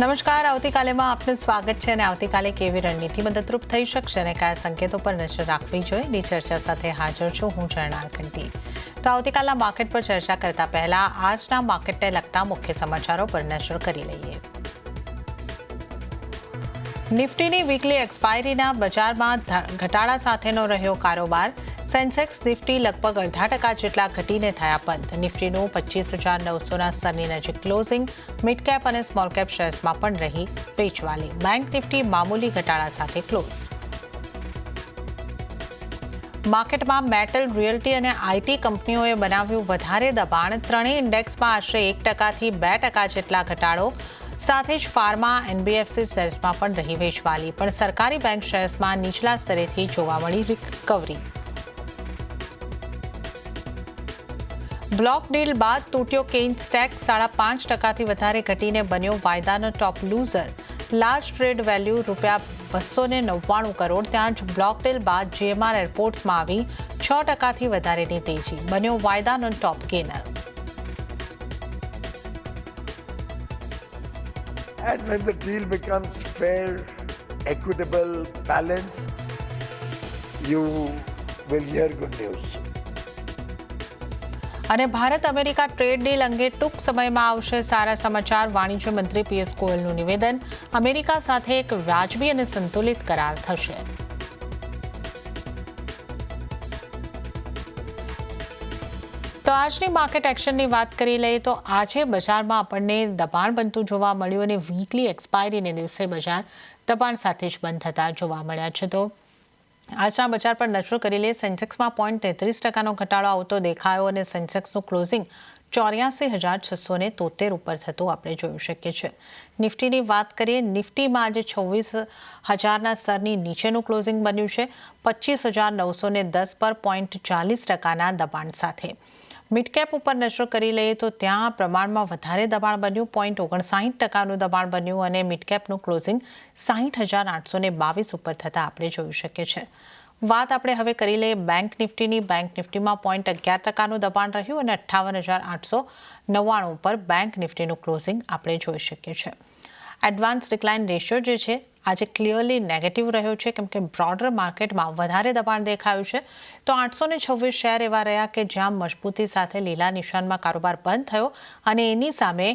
નમસ્કાર, આવતીકાલેમાં આપનું સ્વાગત છે અને આવતીકાલે કેવી રણનીતિ મદદરૂપ થઈ શકશે અને કયા સંકેતો પર નજર રાખવી જોઈએ ની ચર્ચા સાથે હાજર છું હું જર્નાલ કંટી. તો આવતીકાલના માર્કેટ પર ચર્ચા કરતા પહેલા આજના માર્કેટને લગતા મુખ્ય સમાચારો પર નજર કરી લઈએ. નિફ્ટીની વીકલી એક્સપાયરીના બજારમાં ઘટાડા સાથેનો રહ્યો કારોબાર. સેન્સેક્સ નિફ્ટી લગભગ 0.5% જેટલા ઘટીને થયા બંધ. નિફ્ટીનું 25,900ના સ્તરની નજીક ક્લોઝિંગ. મિડ કેપ અને સ્મોલ કેપ શેર્સમાં પણ રહી વેચવાલી. બેંક નિફ્ટી મામૂલી ઘટાડા સાથે ક્લોઝ. માર્કેટમાં મેટલ, રિયલ્ટી અને આઈટી કંપનીઓએ બનાવ્યું વધારે દબાણ. ત્રણેય ઇન્ડેક્સમાં આશરે 1%થી 2% જેટલા ઘટાડો. સાથે જ ફાર્મા, એનબીએફસી શેર્સમાં પણ રહી વેચવાલી. પણ સરકારી બેંક શેર્સમાં નીચલા સ્તરેથી જોવા મળી રિકવરી. બ્લોક ડીલ બાદ તૂટ્યો કેઇન સ્ટેક. 5.5%થી વધારે ઘટીને બન્યો વાયદાનો top loser. Large trade value ₹299 crore. ત્યાં જ બ્લોક ડીલ બાદ જીએમઆર એરપોર્ટ્સમાં આવી 6%થી વધારેની તેજી. બન્યો વાયદાનો top gainer. And when the deal becomes fair, equitable, balanced, you will hear good news. અને ભારત અમેરિકા ટ્રેડ ડીલ અંગે ટૂંક સમયમાં આવશે સારા સમાચાર. વાણિજ્ય મંત્રી પિયુષ ગોયલનું નિવેદન. અમેરિકા સાથે એક વાજબી અને સંતુલિત કરાર થશે. તો આજની માર્કેટ એક્શનની વાત કરી લઈએ તો આજે બજારમાં આપણને દબાણ બનતું જોવા મળ્યું અને વીકલી એક્સપાયરીને દિવસે બજાર દબાણ સાથે જ બંધ થતા જોવા મળ્યા છે. તો આજના બજાર પર નજર કરી લઈએ. સેન્સેક્સમાં 0.33%નો ઘટાડો આવતો દેખાયો અને સેન્સેક્સનું ક્લોઝિંગ 84,673 ઉપર થતું આપણે જોઈ શકીએ છીએ. નિફ્ટીની વાત કરીએ. નિફ્ટીમાં આજે 26,000ના સ્તરની નીચેનું ક્લોઝિંગ બન્યું છે. 25,910 પર 0.40%ના દબાણ સાથે. મિડકેપ ઉપર નજર કરી લઈએ તો ત્યાં પ્રમાણમાં વધારે દબાણ બન્યું. 0.59%નું દબાણ બન્યું અને મિડકેપનું ક્લોઝિંગ 60,822 ઉપર થતાં આપણે જોઈ શકીએ છીએ. વાત આપણે હવે કરી લઈએ બેંક નિફ્ટીની. બેંક નિફ્ટીમાં 0.11%નું દબાણ રહ્યું અને 58,899 ઉપર બેંક નિફ્ટીનું ક્લોઝિંગ આપણે જોઈ શકીએ છીએ. એડવાન્સ ડિક્લાઇન રેશિયો જે છે આજે ક્લિયરલી નેગેટિવ રહ્યો છે કેમ કે બ્રોડર માર્કેટમાં વધારે દબાણ દેખાયું છે. તો 826 શેર એવા રહ્યા કે જ્યાં મજબૂતી સાથે લીલા નિશાનમાં કારોબાર બંધ થયો અને એની સામે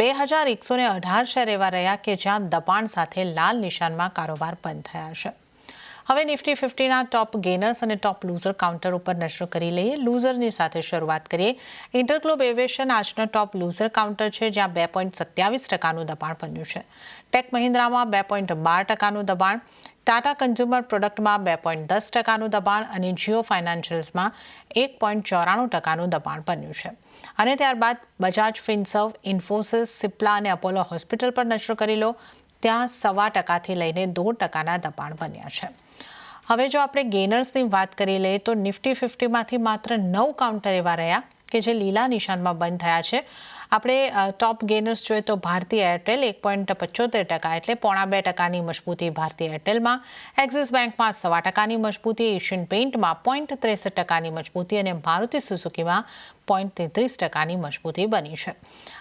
2,118 શેર એવા રહ્યા કે જ્યાં દબાણ સાથે લાલ નિશાનમાં કારોબાર બંધ થયા છે. હવે નિફ્ટી 50ના ટોપ ગેનર્સ અને ટોપ લૂઝર કાઉન્ટર ઉપર નજર કરી લઈએ. લૂઝરની સાથે શરૂઆત કરીએ. ઇન્ટરગ્લોબ એવિએશન આજનો ટોપ લૂઝર કાઉન્ટર છે જ્યાં 2.27%નું દબાણ બન્યું છે. ટેક મહિન્દ્રામાં 2.12%નું દબાણ. ટાટા કન્ઝ્યુમર પ્રોડક્ટમાં 2.10%નું દબાણ અને જીઓ ફાઇનાન્શિયલ્સમાં 1.94%નું દબાણ બન્યું છે. અને ત્યારબાદ બજાજ ફિનસર્વ, ઇન્ફોસિસ, સિપ્લા અને અપોલો હોસ્પિટલ પર નજર કરી લો. ત્યાં 0.25%થી લઈને 2%ના દબાણ બન્યા છે. હવે જો આપણે ગેનર્સની વાત કરી લઈએ તો નિફ્ટી 50માંથી માત્ર 9 કાઉન્ટર એવા રહ્યા કે જે લીલા નિશાનમાં બંધ થયા છે. આપણે ટોપ ગેનર્સ જોઈએ તો ભારતીય એરટેલ 1.75% એટલે 0.2%ની મજબૂતી ભારતીય એરટેલમાં. એક્સિસ બેંકમાં 0.25%ની મજબૂતી. એશિયન પેઇન્ટમાં 0.63%ની મજબૂતી અને મારુતિ સુઝુકીમાં 0.33%ની મજબૂતી બની છે.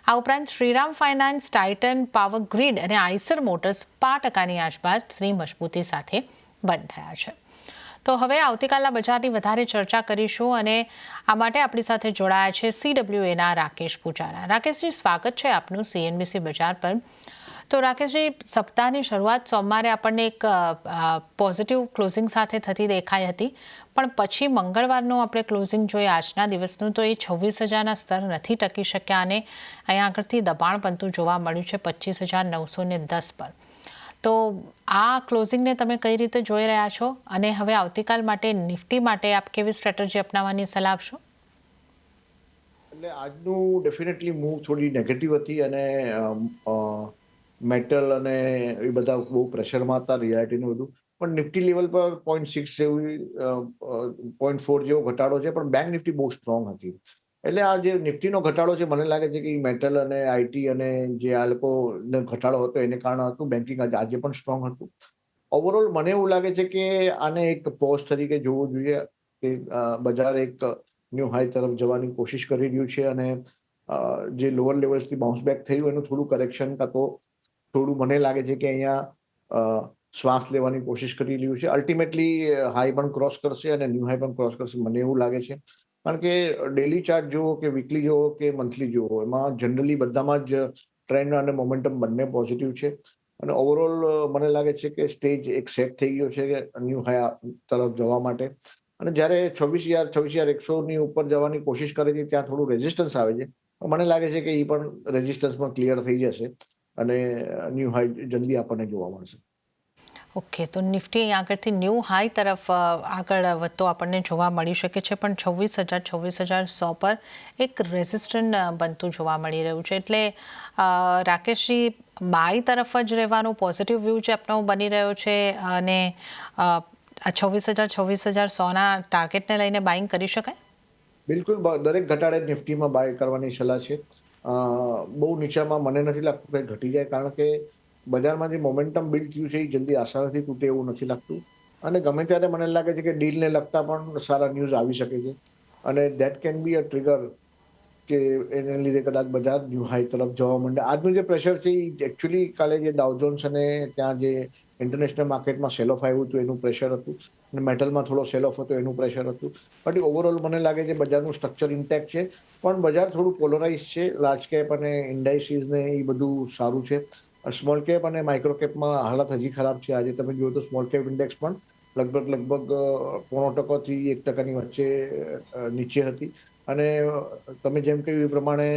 આ ઉપરાંત Shriram finance, Titan, power grid અને આઈસર મોટર્સ 5%ની આસપાસની મજબૂતી સાથે બંધ થયા છે. તો હવે આવતીકાલના બજારની વધારે ચર્ચા કરીશું અને આ માટે આપણી સાથે જોડાયા છે CWAના રાકેશ પૂજારા. રાકેશજી, સ્વાગત છે આપનું CNBC બજાર પર. તો રાકેશજી, સપ્તાહની શરૂઆત સોમવારે આપણને એક પોઝિટિવ ક્લોઝિંગ સાથે થતી દેખાઈ હતી, પણ પછી મંગળવારનું આપણે ક્લોઝિંગ જોઈએ આજના દિવસનું તો એ 26,000ના સ્તર નથી ટકી શક્યા અને અહીંયા આગળથી દબાણ બનતું જોવા મળ્યું છે 25,910 પર. તો આ ક્લોઝિંગને તમે કઈ રીતે જોઈ રહ્યા છો અને હવે આવતીકાલ માટે નિફ્ટી માટે આપ કેવી સ્ટ્રેટેજી અપનાવવાની સલાહ આપશો? એટલે આજનું ડેફિનેટલી મૂવ થોડી નેગેટિવ હતી અને મેટલ અને એ બધા બહુ પ્રેશરમાં હતા, રિયાલિટીનું બધું. પણ નિફ્ટી લેવલ પર 0.6 જેવી 0.4 જેવો ઘટાડો છે, પણ બેંક નિફ્ટી બહુ સ્ટ્રોંગ હતી. એટલે આ જે નિફ્ટીનો ઘટાડો છે મને લાગે છે કે મેટલ અને આઈટી અને જે આ લોકોનો ઘટાડો હતો એને કારણે હતું. બેન્કિંગ આજે પણ સ્ટ્રોંગ હતું. ઓવરઓલ મને એવું લાગે છે કે આને એક પોઝ તરીકે જોવું જોઈએ કે બજાર એક ન્યૂ હાઈ તરફ જવાની કોશિશ કરી રહ્યું છે અને જે લોઅર લેવલ્સથી બાઉન્સ બેક થયું એનું થોડું કરેક્શન કાં તો થોડું મને લાગે છે કે અહીંયા શ્વાસ લેવાની કોશિશ કરી રહ્યું છે. અલ્ટિમેટલી હાઈ પણ ક્રોસ કરશે અને ન્યૂ હાઈ પણ ક્રોસ કરશે, મને એવું લાગે છે. કારણ કે ડેલી ચાર્ટ જુઓ કે વીકલી જુઓ કે મંથલી જુઓ, એમાં જનરલી બધામાં જ ટ્રેન્ડ અને મોમેન્ટમ બંને પોઝિટિવ છે. અને ઓવરઓલ મને લાગે છે કે સ્ટેજ એક સેટ થઈ ગયો છે ન્યૂ હાઈ તરફ જવા માટે. અને જ્યારે 26,100ની ઉપર જવાની કોશિશ કરે છે ત્યાં થોડું રેઝિસ્ટન્સ આવે છે. મને લાગે છે કે એ પણ રેઝિસ્ટન્સ પણ ક્લિયર થઈ જશે અને ન્યૂ હાઈ જલ્દી આપણને જોવા મળશે. ઓકે, તો નિફ્ટી અહીં આગળથી ન્યૂ હાઈ તરફ આગળ વધતો આપણને જોવા મળી શકે છે, પણ 26,100 પર એક રેઝિસ્ટન્ટ બનતું જોવા મળી રહ્યું છે. એટલે રાકેશજી, બાય તરફ જ રહેવાનું પોઝિટિવ વ્યૂ જે આપણો બની રહ્યો છે અને 26,100ના ટાર્ગેટને લઈને બાઇંગ કરી શકાય? બિલકુલ, દરેક ઘટાડે નિફ્ટીમાં બાય કરવાની સલાહ છે. બહુ નીચામાં મને નથી લાગતું કે ઘટી જાય, કારણ કે બજારમાં જે મોમેન્ટમ બિલ્ડ થયું છે એ જલ્દી આસાનીથી તૂટે એવું નથી લાગતું. અને ગમે ત્યારે મને લાગે છે કે ડીલને લગતા પણ સારા ન્યૂઝ આવી શકે છે અને that can be a trigger કે એને લીધે કદાચ બજાર ન્યૂ હાઈ તરફ જવા માંડે. આજનું જે પ્રેશર છે એ એકચ્યુઅલી કાલે જે ડાઉ જોન્સ અને ત્યાં જે ઇન્ટરનેશનલ માર્કેટમાં સેલ ઓફ આવ્યું હતું એનું પ્રેશર હતું, અને મેટલમાં થોડો સેલ ઓફ હતો એનું પ્રેશર હતું. બટ ઓવરઓલ મને લાગે છે બજારનું સ્ટ્રક્ચર ઇન્ટેક્ટ છે, પણ બજાર થોડું પોલરાઇઝ છે. લાર્જ કેપ અને ઇન્ડાઇસીસ ને એ બધું સારું છે. સ્મોલ કેપ અને માઇક્રો કેપમાં હાલત હજી ખરાબ છે. આજે તમે જુઓ તો સ્મોલ કેપ ઇન્ડેક્સ પણ લગભગ 0.5%થી 1% વચ્ચે નીચે હતી. અને તમે જેમ કહ્યું એ પ્રમાણે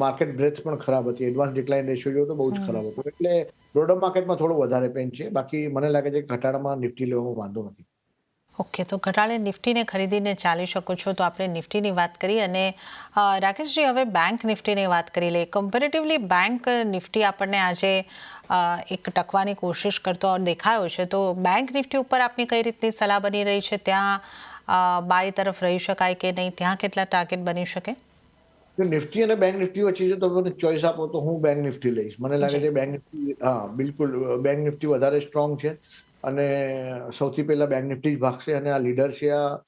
માર્કેટ બ્રેથ પણ ખરાબ હતી. એડવાન્સ ડિક્લાઇન રેશિયો જોયો તો બહુ જ ખરાબ હતો. એટલે બ્રોડર માર્કેટમાં થોડો વધારે પેન છે. બાકી મને લાગે છે કે ઘટાડામાં નિફ્ટી લેવામાં વાંધો નથી. ઓકે, તો ઘટાડે નિફ્ટીને ખરીદીને ચાલી શકો છો. તો આપણે નિફ્ટીની વાત કરી અને રાકેશજી, હવે બેંક નિફ્ટીની વાત કરી લઈએ. કમ્પેરેટિવલી બેંક નિફ્ટી આપણને આજે એક ટકવાની કોશિશ કરતો દેખાયો છે. તો બેંક નિફ્ટી ઉપર આપની કઈ રીતની સલાહ બની રહી છે? ત્યાં બાય તરફ રહી શકાય કે નહીં? ત્યાં કેટલા ટાર્ગેટ બની શકે? નિફ્ટી અને બેંક નિફ્ટી વચ્ચે જો તમે મને ચોઈસ આપો તો હું બેંક નિફ્ટી લઈશ. મને લાગે છે બેંક નિફ્ટી, હા બિલકુલ, બેંક નિફ્ટી વધારે સ્ટ્રોંગ છે અને સૌથી પહેલા બેંક નિફ્ટી જ ભાગશે. અને આ લીડર છે, આ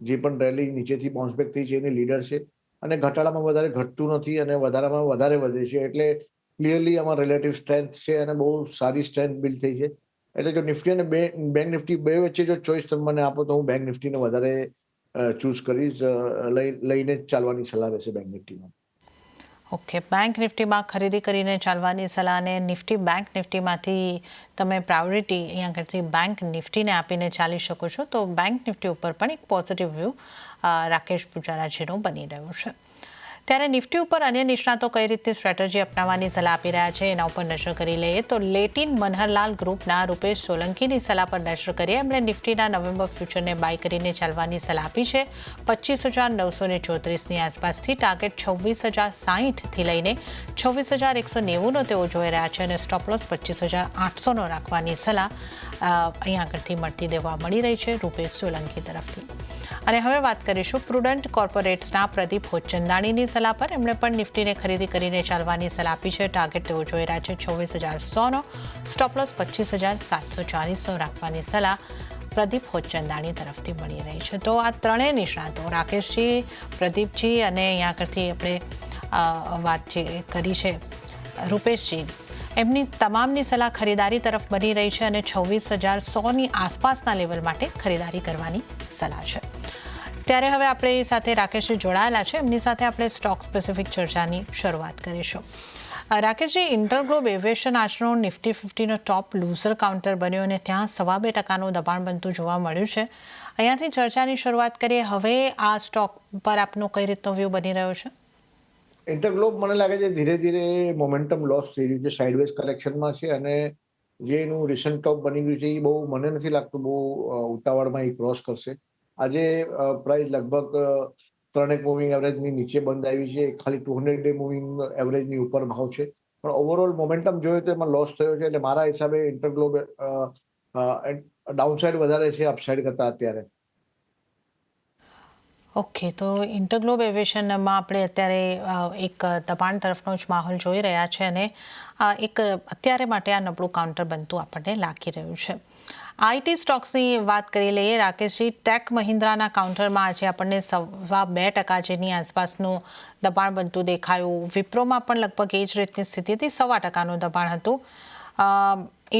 જે પણ રેલી નીચેથી બાઉન્સ બેક થઈ છે એની લીડર છે. અને ઘટાડામાં વધારે ઘટતું નથી અને વધારામાં વધારે વધે છે. એટલે ક્લિયરલી આમાં રિલેટિવ સ્ટ્રેન્થ છે અને બહુ સારી સ્ટ્રેન્થ બિલ્ડ થઈ છે. એટલે જો નિફ્ટી અને બેંક નિફ્ટી બે વચ્ચે જો ચોઈસ તમે મને આપો તો હું બેંક નિફ્ટીને વધારે ચૂઝ કરીશ. લઈને જ ચાલવાની સલાહ રહેશે બેંક નિફ્ટીમાં. ઓકે, બેંક નિફ્ટીમાં ખરીદી કરીને ચાલવાની સલાહ, અને નિફ્ટી બેંક નિફ્ટીમાંથી તમે પ્રાયોરિટી અહીંયા આગળથી બેંક નિફ્ટીને આપીને ચાલી શકો છો. તો બેંક નિફ્ટી ઉપર પણ એક પોઝિટિવ વ્યૂ રાકેશ પૂજારાજીનો બની રહ્યો છે. ત્યારે નિફ્ટી ઉપર અન્ય નિષ્ણાતો કઈ રીતે સ્ટ્રેટેજી અપનાવવાની સલાહ આપી રહ્યા છે એના ઉપર નજર કરી લઈએ. તો લેટિન મનહરલાલ ગ્રુપના રૂપેશ સોલંકીની સલાહ પર નજર કરીએ. એમણે નિફ્ટીના નવેમ્બર ફ્યુચરને બાય કરીને ચાલવાની સલાહ આપી છે. 25,934ની આસપાસથી ટાર્ગેટ 26,060થી લઈને 26,190નો તેઓ જોઈ રહ્યા છે અને સ્ટોપલોસ 25,800નો રાખવાની સલાહ અહીંયા આગળથી મળતી દેવા મળી રહી છે રૂપેશ સોલંકી તરફથી. અને હવે વાત કરીશું પ્રુડન્ટ કોર્પોરેટ્સના પ્રદીપ હોચંદાણીની સલાહ પર. એમણે પણ નિફ્ટીને ખરીદી કરીને ચાલવાની સલાહ આપી છે. ટાર્ગેટ તેઓ જોઈ રહ્યા છે 26,100નો, સ્ટોપલોસ 25,740નો રાખવાની સલાહ પ્રદીપ હોચંદાણી તરફથી મળી રહી છે. તો આ ત્રણેય નિષ્ણાતો, રાકેશજી, પ્રદીપજી અને અહીંયા આગળથી આપણે વાત જે કરી છે રૂપેશજી, એમની તમામની સલાહ ખરીદારી તરફ બની રહી છે અને 26,100ની આસપાસના લેવલ માટે ખરીદારી કરવાની સલાહ છે. ત્યારે હવે આપણે સાથે રાકેશજી જોડાયેલા છે. એમની સાથે આપણે સ્ટોક સ્પેસિફિક ચર્ચાની શરૂઆત કરીશું. રાકેશજી, ઇન્ટરગ્લોબ એવિએશન આજનો નિફ્ટી 50નો ટોપ લૂઝર કાઉન્ટર બન્યો અને ત્યાં 2.5%નું દબાણ બનતું જોવા મળ્યું છે. અહીંયાથી ચર્ચાની શરૂઆત કરીએ. હવે આ સ્ટોક પર આપનો કઈ રીતનો વ્યૂ બની રહ્યો છે? ઇન્ટરગ્લોબ મને લાગે છે ધીરે ધીરે મોમેન્ટમ લોસ થઈ રહ્યું છે, સાઇડવેઝ કલેક્શનમાં છે. અને જે એનું રિસન્ટ ટોપ બની ગયું છે એ બહુ મને નથી લાગતું બહુ ઉતાવળમાં એ ક્રોસ કરશે. આજે પ્રાઇસ લગભગ 3 મૂવિંગ એવરેજની નીચે બંધ આવી છે. ખાલી 200 ડે મૂવિંગ એવરેજની ઉપર ભાવ છે. પણ ઓવરઓલ મોમેન્ટમ જોઈએ તો એમાં લોસ થયો છે. એટલે મારા હિસાબે ઇન્ટરગ્લોબ ડાઉનસાઇડ વધારે છે અપસાઇડ કરતા અત્યારે. ઓકે, તો ઇન્ટરગ્લોબ એવિએશનમાં આપણે અત્યારે એક દબાણ તરફનો જ માહોલ જોઈ રહ્યા છે અને એક અત્યારે માટે આ નબળું કાઉન્ટર બનતું આપણને લાગી રહ્યું છે. આઈટી સ્ટોક્સની વાત કરી લઈએ રાકેશજી. ટેક મહિન્દ્રાના કાઉન્ટરમાં આજે આપણને 2.25% જેની આસપાસનું દબાણ બનતું દેખાયું. વિપ્રોમાં પણ લગભગ એ જ રીતની સ્થિતિ હતી, 2.25%નું દબાણ હતું.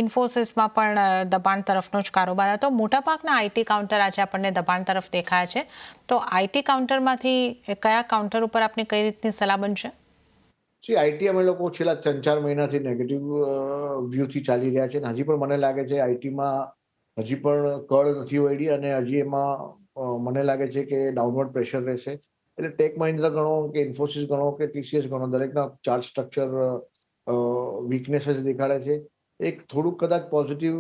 ઇન્ફોસિસમાં પણ દબાણ તરફનો જ કારોબાર હતો. મોટાભાગના આઈટી કાઉન્ટર આજે આપણને દબાણ તરફ દેખાયા છે. તો આઈટી કાઉન્ટરમાંથી કયા કાઉન્ટર ઉપર આપની કઈ રીતની સલાહ બનશે? આઈટી અમે લોકો છેલ્લા 3-4 મહિનાથી નેગેટિવ વ્યૂથી ચાલી રહ્યા છે, અને હજી પણ મને લાગે છે આઈટીમાં હજી પણ કળ નથી વળી, અને હજી એમાં મને લાગે છે કે ડાઉનવર્ડ પ્રેશર રહેશે. એટલે ટેક મહિન્દ્રા ગણો કે ઇન્ફોસિસ ગણો કે ટીસીએસ ગણો, દરેકના ચાર્ટ સ્ટ્રક્ચર વીકનેસીસ દેખાડે છે. એક થોડુંક કદાચ પોઝિટિવ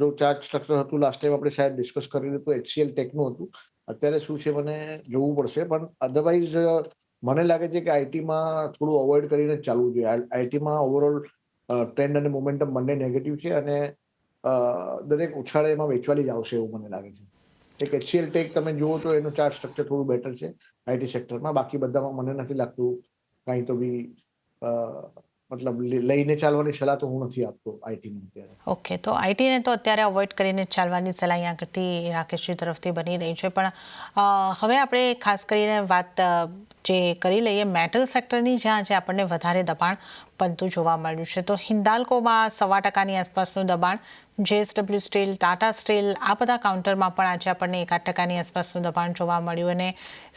જો ચાર્ટ સ્ટ્રક્ચર હતું લાસ્ટ ટાઈમ આપણે શાયદ ડિસ્કસ કર્યું હતું, HCL ટેકનું હતું. અત્યારે શું છે મને જોવું પડશે, પણ અધરવાઇઝ મને લાગે છે કે આઈટીમાં થોડું અવોઇડ કરીને જ ચાલવું જોઈએ. આઈટીમાં ઓવરઓલ ટ્રેન્ડ અને મોમેન્ટમ બંને નેગેટિવ છે, અને દરેક ઉછાળે એમાં વેચવાલી જ આવશે એવું મને લાગે છે. એક HCL ટેક તમે જુઓ તો એનું ચાર્ટ સ્ટ્રક્ચર થોડું બેટર છે આઈટી સેક્ટરમાં. બાકી બધામાં મને નથી લાગતું કાંઈ તો બી મતલબ લઈને ચાલવાની સલાહ તો હું નથી આપતો આઈટીની અત્યારે. ઓકે, તો આઈટીને તો અત્યારે અવોઇડ કરીને ચાલવાની સલાહ અહીંયા કરતી રાકેશજી તરફથી બની રહી છે. પણ હવે આપણે ખાસ કરીને વાત જે કરી લઈએ મેટલ સેક્ટરની, જ્યાં આજે આપણને વધારે દબાણ બનતું જોવા મળ્યું છે. તો હિન્દાલ્કોમાં 2.25%ની આસપાસનું દબાણ, JSW સ્ટીલ, ટાટા સ્ટીલ, આ બધા કાઉન્ટરમાં પણ આજે આપણને 1.5%ની આસપાસનું દબાણ જોવા મળ્યું. અને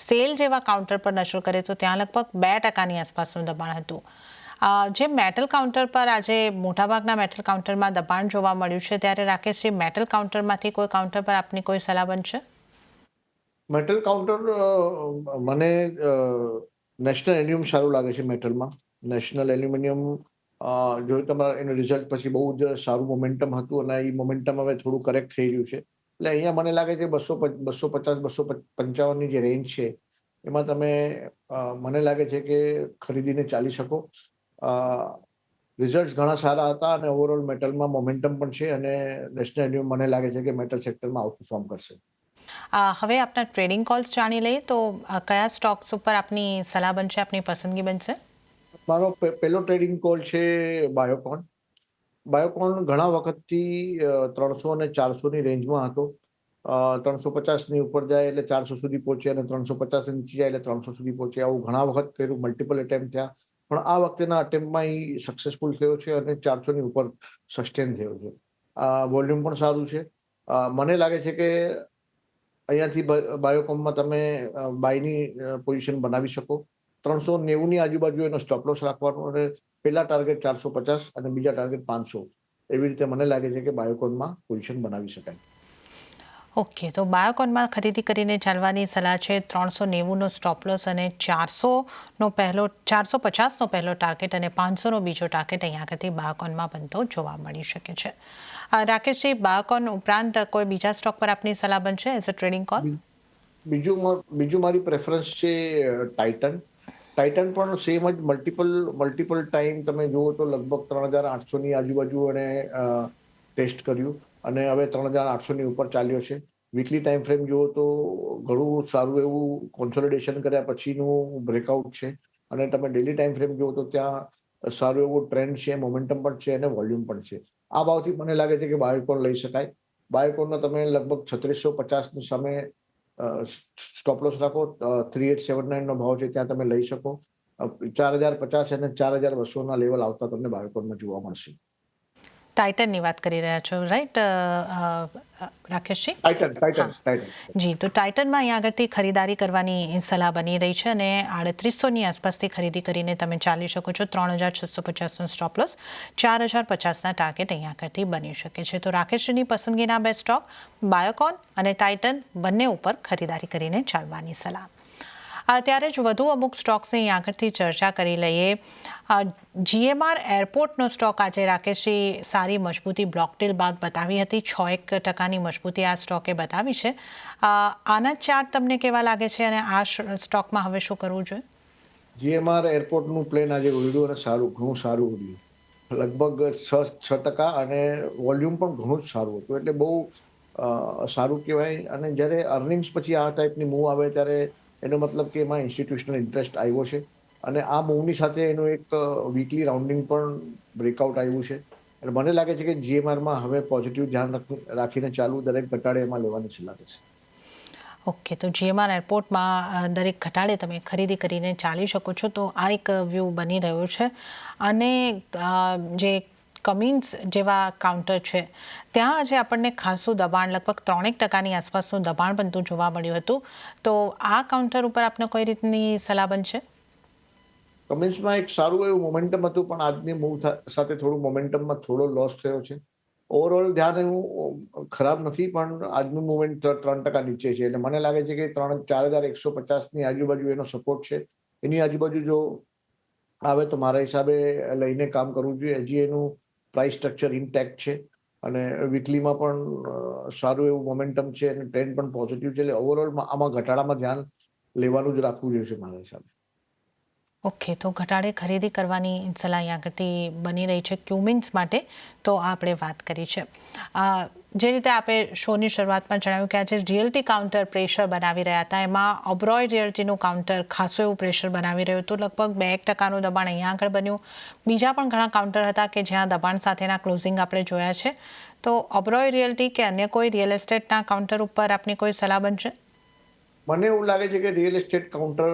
સેલ જેવા કાઉન્ટર પર નજર કરીએ તો ત્યાં લગભગ 2%ની આસપાસનું દબાણ હતું. જે મેટલ કાઉન્ટર પર આજે મોટાભાગના મેટલ કાઉન્ટરમાં દબાણ જોવા મળ્યું છે, ત્યારે રાકેશજી મેટલ કાઉન્ટરમાંથી કોઈ કાઉન્ટર પર આપની કોઈ સલાહ બનશે? મેટલ કાઉન્ટર મને નેશનલ એલ્યુમિનિયમ સારું લાગે છે મેટલમાં. નેશનલ એલ્યુમિનિયમ જો તમારા એનું રિઝલ્ટ પછી બહુ જ સારું મોમેન્ટમ હતું, અને એ મોમેન્ટમ હવે થોડું કરેક્ટ થઈ રહ્યું છે. એટલે અહીંયા મને લાગે છે 250-255ની જે રેન્જ છે એમાં તમે મને લાગે છે કે ખરીદીને ચાલી શકો. રિઝલ્ટ ઘણા સારા હતા, અને ઓવરઓલ મેટલમાં મોમેન્ટમ પણ છે, અને નેશનલ એલ્યુમિનિયમ મને લાગે છે કે મેટલ સેક્ટરમાં આઉટપરફોર્મ કરશે. હવે આપના ટ્રેડિંગ કોલ્સ જાણી લઈએ. તો કયા સ્ટોક્સ ઉપર આપની સલાહ બનશે, આપની પસંદગી બનશે? મારો પહેલો ટ્રેડિંગ કોલ છે બાયોકોન. બાયોકોન ઘણા વખતથી 300 અને 400ની રેન્જમાં હતો. 350ની ઉપર જાય એટલે 400 સુધી પહોંચે, અને 350 નીચે જાય એટલે 300 સુધી પહોંચે. આવું ઘણા વખત કર્યું, મલ્ટિપલ એટેમ્પ થયા, પણ આ વખતેના અટેમ્પમાં એ સક્સેસફુલ થયો છે, અને 400ની ઉપર સસ્ટેન થયો છે. વોલ્યુમ પણ સારું છે. મને લાગે છે કે અહીંયાથી બાયોકોમમાં તમે બાયની પોઝિશન બનાવી શકો. 390ની આજુબાજુ એનો સ્ટોપ લોસ રાખવાનો, અને પહેલા ટાર્ગેટ 450 અને બીજા ટાર્ગેટ 500. એવી રીતે મને લાગે છે કે બાયોકોનમાં પોઝિશન બનાવી શકાય. ઓકે, તો બાયોકોનમાં ખરીદી કરીને ચાલવાની સલાહ છે. 390નો સ્ટોપ લોસ અને 450નો પહેલો ટાર્ગેટ અને 500નો બીજો ટાર્ગેટ અહીંયા આગળથી બાયોકોનમાં બનતો જોવા મળી શકે છે. રાકેશજી, બાયોકોન ઉપરાંત કોઈ બીજા સ્ટોક પર આપની સલાહ બનશે એઝ અ ટ્રેડિંગ કોલ? બીજું મારી પ્રેફરન્સ છે ટાઇટન. ટાઇટન પણ સેમ જ મલ્ટિપલ ટાઈમ તમે જુઓ તો લગભગ 3800ની આજુબાજુ એને ટેસ્ટ કર્યું, અને હવે 3800ની ઉપર ચાલ્યો છે. વીકલી ટાઈમ ફ્રેમ જુઓ તો ઘણું સારું એવું કોન્સોલિડેશન કર્યા પછીનું બ્રેકઆઉટ છે, અને તમે ડેલી ટાઈમ ફ્રેમ જુઓ તો ત્યાં સારું એવું ટ્રેન્ડ છે, મોમેન્ટમ પણ છે, અને વોલ્યુમ પણ છે. આ ભાવથી મને લાગે છે કે બાયોકોન લઈ શકાય. બાયોકોનનો તમે લગભગ 3650ની સામે સ્ટોપ લોસ રાખો. 3879નો ભાવ છે, ત્યાં તમે લઈ શકો. 4050 અને 4200ના લેવલ આવતા તમને બાયોકોનમાં જોવા મળશે. ટાઇટનની વાત કરી રહ્યા છો, રાઈટ રાકેશજી? ટાઇટન. જી, તો ટાઇટનમાં અહીંયા આગળથી ખરીદારી કરવાની સલાહ બની રહી છે, અને 3800ની આસપાસથી ખરીદી કરીને તમે ચાલી શકો છો. 3650નો સ્ટોપ લોસ, 4050ના ટાર્ગેટ અહીંયા આગળથી બની શકે છે. તો રાકેશજીની પસંદગીના બે સ્ટોક બાયોકોન અને ટાઇટન બંને ઉપર ખરીદારી કરીને ચાલવાની સલાહ. ત્યારે જ વધુ અમુક સ્ટોક્સની આગળથી ચર્ચા કરી લઈએ. GMR એરપોર્ટનો સ્ટોક આજે રાકેશજી સારી મજબૂતી બ્લોક ડીલ બાદ બતાવી હતી. 6% મજબૂતી આ સ્ટોકે બતાવી છે. આના ચાર્ટ તમને કેવા લાગે છે, અને આ સ્ટોકમાં હવે શું કરવું જોઈએ? GMR એરપોર્ટનું પ્લેન આજે ઉડ્યું, અને ઘણું સારું ઉડ્યું. લગભગ 6%, અને વોલ્યુમ પણ ઘણું જ સારું હતું. એટલે બહુ સારું કહેવાય. અને જ્યારે અર્નિંગ્સ પછી આ ટાઈપની મૂવ આવે ત્યારે એનો મતલબ કે એમાં ઇન્સ્ટિટ્યુશનલ ઇન્ટરેસ્ટ આવ્યો છે, અને આ મૂવની સાથે એનું એક વીકલી રાઉન્ડિંગ પણ બ્રેકઆઉટ આવ્યું છે. એટલે મને લાગે છે કે જીએમઆરમાં હવે પોઝિટિવ ધ્યાન રાખીને ચાલવું, દરેક ઘટાડે એમાં લેવાની સલાહ રહેશે. ઓકે, તો જીએમઆર એરપોર્ટમાં દરેક ઘટાડે તમે ખરીદી કરીને ચાલી શકો છો, તો આ એક વ્યૂ બની રહ્યો છે. અને જે કમિન્સ જેવા કાઉન્ટર છે ત્યાં આજે આપણને ખાસું દબાણ, લગભગ 3% આસપાસનું દબાણ બનતું જોવા મળ્યું હતું. તો આ કાઉન્ટર ઉપર આપને કઈ રીતની સલાહ બનશે? કમિન્સમાં એક સારું એવું મોમેન્ટમ હતું, પણ આજની મૂવ સાથે થોડું મોમેન્ટમમાં થોડો લોસ થયો છે. ઓવરઓલ ધ્યાન એવું ખરાબ નથી, પણ આજનું મુવમેન્ટ 3% નીચે છે. એટલે મને લાગે છે કે 4,150ની આજુબાજુ એનો સપોર્ટ છે. એની આજુબાજુ જો આવે તો મારા હિસાબે લઈને કામ કરવું જોઈએ. હજી એનું પ્રાઇસ સ્ટ્રક્ચર ઇન્ટેક્ટ છે અને વીકલીમાં પણ સારું એવું મોમેન્ટમ છે અને ટ્રેન્ડ પણ પોઝિટિવ છે. એટલે ઓવરઓલ આમાં ઘટાડામાં ધ્યાન લેવાનું જ રાખવું જોઈએ મારા હિસાબે. ઓકે, તો ઘટાડે ખરીદી કરવાની સલાહ અહીંયા આગળથી બની રહી છે ક્યુમિન્સ માટે. તો આપણે વાત કરી છે જે રીતે આપણે શોની શરૂઆતમાં જણાવ્યું કે આજે રિયલ્ટી કાઉન્ટર પ્રેશર બનાવી રહ્યા હતા. એમાં ઓબરોય રિયલ્ટીનું કાઉન્ટર ખાસું એવું પ્રેશર બનાવી રહ્યું હતું. લગભગ 2% દબાણ અહીંયા આગળ બન્યું. બીજા પણ ઘણા કાઉન્ટર હતા કે જ્યાં દબાણ સાથેના ક્લોઝિંગ આપણે જોયા છે. તો ઓબરોય રિયલ્ટી કે અન્ય કોઈ રિયલ એસ્ટેટના કાઉન્ટર ઉપર આપની કોઈ સલાહ બનશે? મને એવું લાગે છે કે રિયલ એસ્ટેટ કાઉન્ટર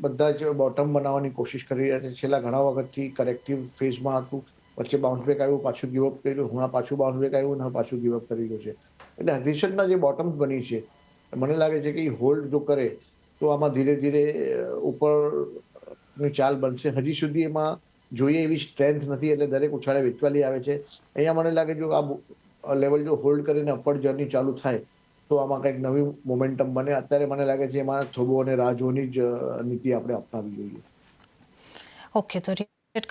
બધા જ બોટમ બનાવવાની કોશિશ કરી રહ્યા છે. છેલ્લા ઘણા વખતથી કરેક્ટિવ ફેઝમાં હતું, વચ્ચે બાઉન્સ બેક આવ્યું, પાછું ગીવઅપ કર્યું, હમણાં પાછું બાઉન્સ બેક આવ્યું અને પાછું ગીવઅપ કરી ગયું છે. એટલે રિસન્ટના જે બોટમ્સ બની છે, મને લાગે છે કે એ હોલ્ડ જો કરે તો આમાં ધીરે ધીરે ઉપરની ચાલ બનશે. હજી સુધી એમાં જોઈએ એવી સ્ટ્રેન્થ નથી, એટલે દરેક ઉછાળે વેચવાલી આવે છે. અહીંયા મને લાગે જો આ લેવલ જો હોલ્ડ કરીને અપવર્ડ જર્ની ચાલુ થાય તો આમાં કંઈક નવી મોમેન્ટમ બને. અત્યારે મને લાગે છે એમાં થોબો અને રાહ જ નીતિ આપણે અપનાવવી જોઈએ. ઓકે, તો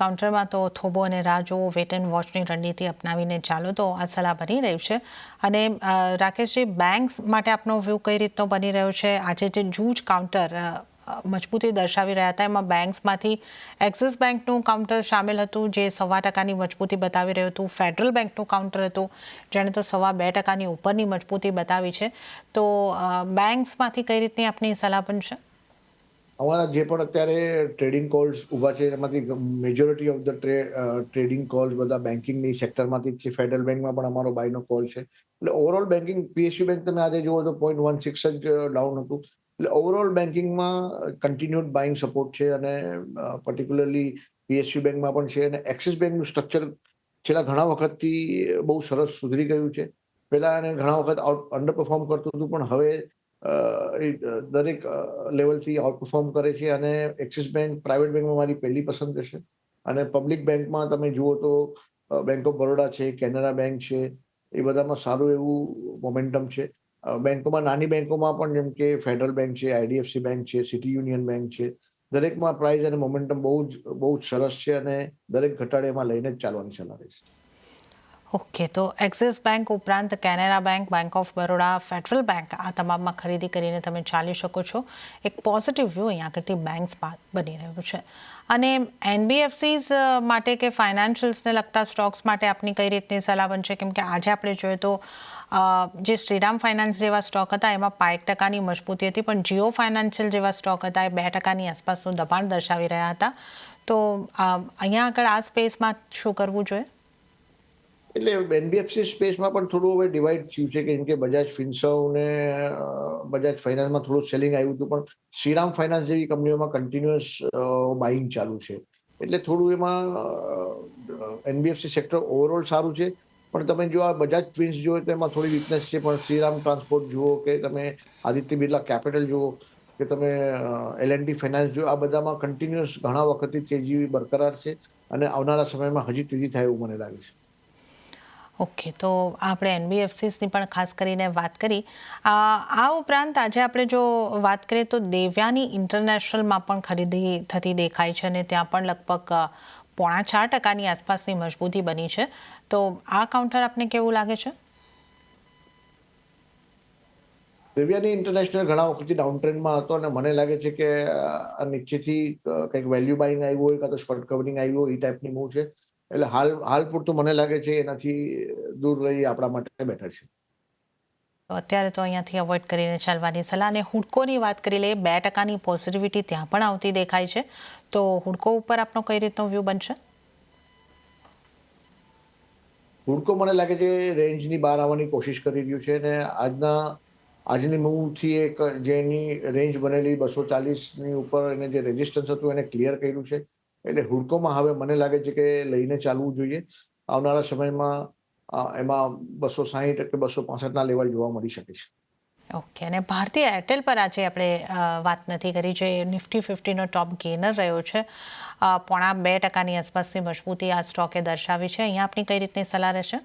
કાઉન્ટરમાં તો થોબો અને રાહ જોવો, વેટ એન્ડ વોચની રણનીતિ અપનાવીને ચાલો, તો આ સલાહ બની રહી છે. અને રાકેશજી, બેંક્સ માટે આપનો વ્યૂ કઈ રીતનો બની રહ્યો છે? આજે જે જૂજ કાઉન્ટર મજબૂતી દર્શાવી રહ્યા હતા એમાં બેંક્સમાંથી એક્સિસ બેંકનું કાઉન્ટર સામેલ હતું જે 1.25% મજબૂતી બતાવી રહ્યું હતું. ફેડરલ બેંકનું કાઉન્ટર હતું જેણે તો 2.25% ઉપરની મજબૂતી બતાવી છે. તો બેંક્સમાંથી કઈ રીતની આપની સલાહ બનશે? અમારા જે પણ અત્યારે ટ્રેડિંગ કોલ્સ ઊભા છે એમાંથી majority of the trading calls બધા બેન્કિંગની સેક્ટરમાંથી જ છે. ફેડરલ બેંકમાં પણ અમારો બાયનો કોલ છે. એટલે ઓવરઓલ બેન્કિંગ, પીએસયુ બેંક તમે આજે જુઓ તો 0.16 જ ડાઉન હતું. એટલે ઓવરઓલ બેન્કિંગમાં કન્ટિન્યુડ બાઇંગ સપોર્ટ છે અને પર્ટિક્યુલરલી પીએસયુ બેંકમાં પણ છે. અને એક્સિસ બેંકનું સ્ટ્રક્ચર છેલ્લા ઘણા વખતથી બહુ સરસ સુધરી ગયું છે. પહેલા એને ઘણા વખત અંડર પરફોર્મ કરતું હતું, પણ હવે દરેક લેવલથી આઉટપરફોર્મ કરે છે. અને એક્સિસ બેંક પ્રાઇવેટ બેંકમાં મારી પહેલી પસંદ રહેશે. અને પબ્લિક બેંકમાં તમે જુઓ તો બેંક ઓફ બરોડા છે, કેનરા બેંક છે, એ બધામાં સારું એવું મોમેન્ટમ છે. બેંકોમાં, નાની બેંકોમાં પણ જેમ કે ફેડરલ બેંક છે, આઈડીએફસી બેંક છે, સિટી યુનિયન બેંક છે, દરેકમાં પ્રાઇસ અને મોમેન્ટમ બહુ જ સરસ છે અને દરેક ઘટાડે એમાં લઈને જ ચાલવાની સલાહ રહેશે. ઓકે, તો એક્સિસ બેંક ઉપરાંત Canara bank, bank of Baroda, federal bank, આ તમામમાં ખરીદી કરીને તમે ચાલી શકો છો. એક પોઝિટિવ વ્યૂ અહીંયા આગળથી બેંક્સમાં બની રહ્યું છે. અને એનબીએફસીઝ માટે કે ફાઇનાન્શિયલ્સને લગતા સ્ટોક્સ માટે આપની કઈ રીતની સલાહ બનશે? કેમ કે આજે આપણે જોઈએ તો જે શ્રીરામ ફાઇનાન્સ જેવા સ્ટોક હતા એમાં 5% મજબૂતી હતી, પણ જીઓ ફાઇનાન્શિયલ જેવા સ્ટોક હતા એ 2% આસપાસનું દબાણ દર્શાવી રહ્યા હતા. તો અહીંયા આગળ આ સ્પેસમાં શું કરવું જોઈએ? એટલે એનબીએફસી સ્પેસમાં પણ થોડું હવે ડિવાઈડ થયું છે, કેમ કે બજાજ ફિન્સર્વ ને બજાજ ફાઇનાન્સમાં થોડું સેલિંગ આવ્યું હતું, પણ શ્રીરામ ફાઇનાન્સ જેવી કંપનીઓમાં કન્ટિન્યુઅસ બાઇંગ ચાલુ છે. એટલે થોડું એમાં એનબીએફસી સેક્ટર ઓવરઓલ સારું છે, પણ તમે જો આ બજાજ ટ્વિન્સ જુઓ તો એમાં થોડી વીકનેસ છે. પણ શ્રીરામ ટ્રાન્સપોર્ટ જુઓ કે તમે આદિત્ય બિરલા કેપિટલ જુઓ કે તમે L&T ફાઇનાન્સ જુઓ, આ બધામાં કન્ટિન્યુઅસ ઘણા વખતથી તેજી બરકરાર છે અને આવનારા સમયમાં હજી તેજી થાય એવું મને લાગે છે. ઓકે, તો આપણે એનબીએફસીસની પણ ખાસ કરીને વાત કરી. આ ઉપરાંત આજે આપણે જો વાત કરીએ તો દેવ્યાની ઇન્ટરનેશનલમાં પણ ખરીદી થતી દેખાય છે અને ત્યાં પણ લગભગ 4.5% આસપાસની મજબૂતી બની છે. તો આ કાઉન્ટર આપને કેવું લાગે છે? દેવ્યાની ઇન્ટરનેશનલ ઘણા વખતથી ડાઉન ટ્રેન્ડમાં હતો અને મને લાગે છે કે આ નીચેથી કંઈક વેલ્યુ બાઇંગ આવ્યું હોય કાં તો શોર્ટ કવરિંગ આવ્યું હોય, એ ટાઈપની મૂવ છે. એટલે હાલ પૂરતું મને લાગે છે એનાથી દૂર રહી આપણા માટે બેટર છે. તો અત્યારે તો અહીંયાથી અવોઇડ કરીને ચાલવાની સલાહ. અને હુડકોની વાત કરી લઈએ, 2%ની પોઝિટિવિટી ત્યાં પણ આવતી દેખાય છે. તો હુડકો ઉપર આપનો કઈ રીતનો વ્યૂ બનશે? હુડકો મને લાગે છે રેન્જની બહાર આવવાની કોશિશ કરી રહ્યું છે અને આજની મૂવથી એક જે એની રેન્જ બનેલી 240ની ઉપર એને જે રેઝિસ્ટન્સ હતું એને ક્લિયર કર્યું છે. એટલે હુડકોમાં હવે મને લાગે છે કે લઈને ચાલવું જોઈએ. આવનારા સમયમાં એમાં 260 કે 265ના લેવલ જોવા મળી શકે છે. ઓકે, અને ભારતીય એરટેલ પર આજે આપણે વાત નથી કરી, જે નિફ્ટી 50નો ટોપ ગેનર રહ્યો છે. 0.5% આસપાસની મજબૂતી આ સ્ટોકે દર્શાવી છે. અહીંયા આપની કઈ રીતની સલાહ રહેશે?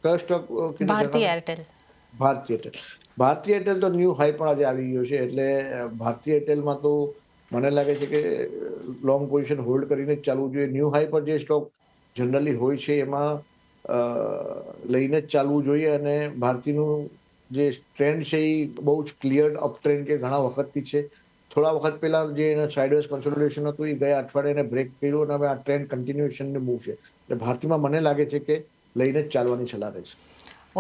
કયો સ્ટોક? ભારતીય એરટેલ. ભારતીય એરટેલ તો ન્યૂ હાઈ પણ આજે આવી ગયો છે. એટલે ભારતીય એરટેલમાં તો મને લાગે છે કે લોંગ પોઝિશન હોલ્ડ કરીને જ ચાલવું જોઈએ. ન્યૂ હાઈ પર જે સ્ટોક જનરલી હોય છે એમાં લઈને જ ચાલવું જોઈએ. અને ભારતીયનું જે ટ્રેન્ડ છે એ બહુ જ ક્લિયર અપ ટ્રેન્ડ છે, ઘણા વખતથી છે. થોડા વખત પહેલા જે એના સાઇડવેઝ કન્સોલિડેશન હતું એ ગયા અઠવાડિયે એને બ્રેક કર્યું અને હવે આ ટ્રેન્ડ કન્ટિન્યુએશનની મૂવ છે. એટલે ભારતીયમાં મને લાગે છે કે લઈને જ ચાલવાની સલાહ રહેશે.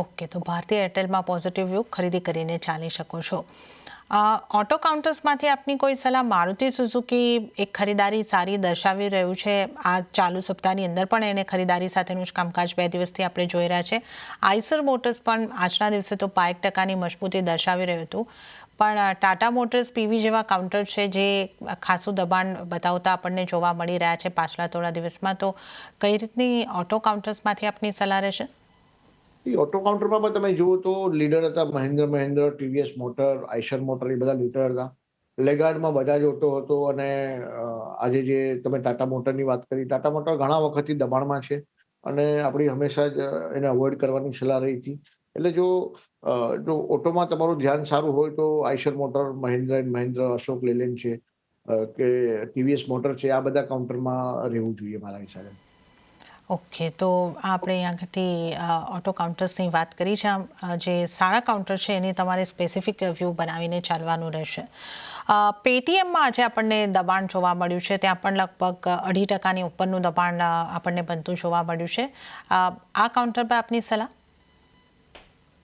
ઓકે, તો ભારતીય એરટેલમાં પોઝિટિવ વ્યૂ, ખરીદી કરીને ચાલી શકો છો. ઓટો કાઉન્ટર્સમાંથી આપની કોઈ સલાહ? મારુતિ સુઝુકી એક ખરીદારી સારી દર્શાવી રહ્યું છે. આ ચાલુ સપ્તાહની અંદર પણ એને ખરીદારી સાથેનું જ કામકાજ 2 દિવસથી આપણે જોઈ રહ્યા છે. આઈસર મોટર્સ પણ આજના દિવસે તો 5% મજબૂતી દર્શાવી રહ્યું હતું. પણ ટાટા મોટર્સ, પીવી જેવા કાઉન્ટર છે જે ખાસું દબાણ બતાવતા આપણને જોવા મળી રહ્યા છે પાછલા થોડા દિવસમાં. તો કઈ રીતની ઓટો કાઉન્ટર્સમાંથી આપની સલાહ રહેશે? ઓટો કાઉન્ટરમાં પણ તમે જુઓ તો લીડર હતા મહેન્દ્ર, ટીવીએસ મોટર, આઈશર મોટર, એ બધા લીડર હતા. લેગાર્ડમાં બજાજ ઓટો હતો. અને આજે જે તમે ટાટા મોટરની વાત કરી, ટાટા મોટર ઘણા વખતથી દબાણમાં છે અને આપણી હંમેશા જ એને અવોઇડ કરવાની સલાહ રહી હતી. એટલે જો ઓટોમાં તમારું ધ્યાન સારું હોય તો આઈશર મોટર, મહેન્દ્ર, અશોક લેલેન્ડ છે કે ટીવીએસ મોટર છે, આ બધા કાઉન્ટરમાં રહેવું જોઈએ મારા હિસાબે. ઓકે, તો આપણે અહીંયાથી ઓટો કાઉન્ટર્સની વાત કરી છે. જે સારા કાઉન્ટર છે એની તમારે સ્પેસિફિક વ્યૂ બનાવીને ચાલવાનું રહેશે. પેટીએમમાં આજે આપણને દબાણ જોવા મળ્યું છે. ત્યાં પણ લગભગ 2.5% ઉપરનું દબાણ આપણને બનતું જોવા મળ્યું છે. આ કાઉન્ટર પર આપની સલાહ?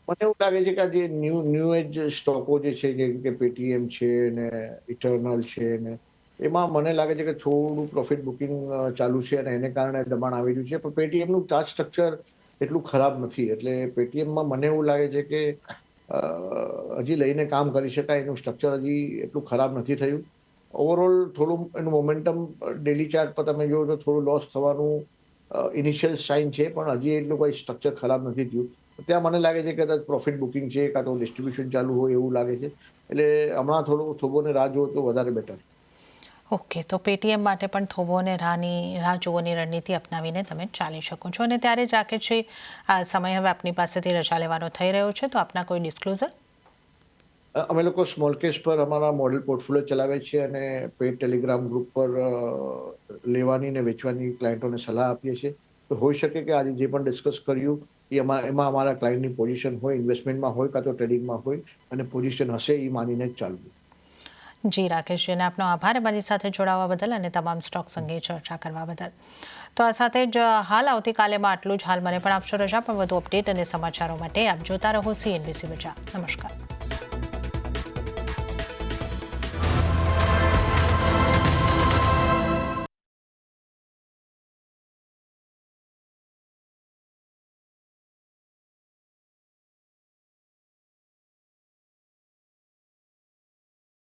મને એવું લાગે છે કે આ જે ન્યૂ એજ સ્ટોકો જે છે, જેમ કે પેટીએમ છે ને ઇટરનલ છે ને, એમાં મને લાગે છે કે થોડું પ્રોફિટ બુકિંગ ચાલુ છે અને એને કારણે દબાણ આવી રહ્યું છે. પણ પેટીએમનું ચાર્ટ સ્ટ્રક્ચર એટલું ખરાબ નથી. એટલે પેટીએમમાં મને એવું લાગે છે કે હજી લઈને કામ કરી શકાય. એનું સ્ટ્રક્ચર હજી એટલું ખરાબ નથી થયું. ઓવરઓલ થોડું એનું મોમેન્ટમ ડેલી ચાર્ટ પર તમે જુઓ તો થોડું લોસ થવાનું ઇનિશિયલ સાઇન છે, પણ હજી એટલું કોઈ સ્ટ્રક્ચર ખરાબ નથી થયું. ત્યાં મને લાગે છે કે કદાચ પ્રોફિટ બુકિંગ છે, કાં તો ડિસ્ટ્રીબ્યુશન ચાલુ હોય એવું લાગે છે. એટલે હમણાં થોબોને રાહ જુઓ તો વધારે બેટર. ઓકે, તો પેટીએમ માટે પણ થોબોને રાહ જોવાની રણનીતિ અપનાવીને તમે ચાલી શકો છો. અને ત્યારે જ રાખે છે સમય હવે આપની પાસેથી રજા લેવાનો થઈ રહ્યો છે, તો આપના કોઈ ડિસ્ક્લોઝર? અમે લોકો સ્મોલ કેસ પર અમારા મોડેલ પોર્ટફોલિયો ચલાવે છે અને પેડ ટેલિગ્રામ ગ્રુપ પર લેવાની ને વેચવાની ક્લાયન્ટોને સલાહ આપીએ છીએ. તો હોઈ શકે કે આજે જે પણ ડિસ્કસ કર્યું એમાં અમારા ક્લાયન્ટની પોઝિશન હોય, ઇન્વેસ્ટમેન્ટમાં હોય કાં તો ટ્રેડિંગમાં હોય, અને પોઝિશન હશે એ માનીને જ ચાલવું. જી રાકેશજીને આપનો આભાર અમારી સાથે જોડાવા બદલ અને તમામ સ્ટોક્સ અંગે ચર્ચા કરવા બદલ. તો આ સાથે જ હાલ આવતીકાલેમાં આટલું જ. હાલ મને પણ આપશો રજા, પણ વધુ અપડેટ અને સમાચારો માટે આપ જોતા રહો CNBC બજાર. નમસ્કાર.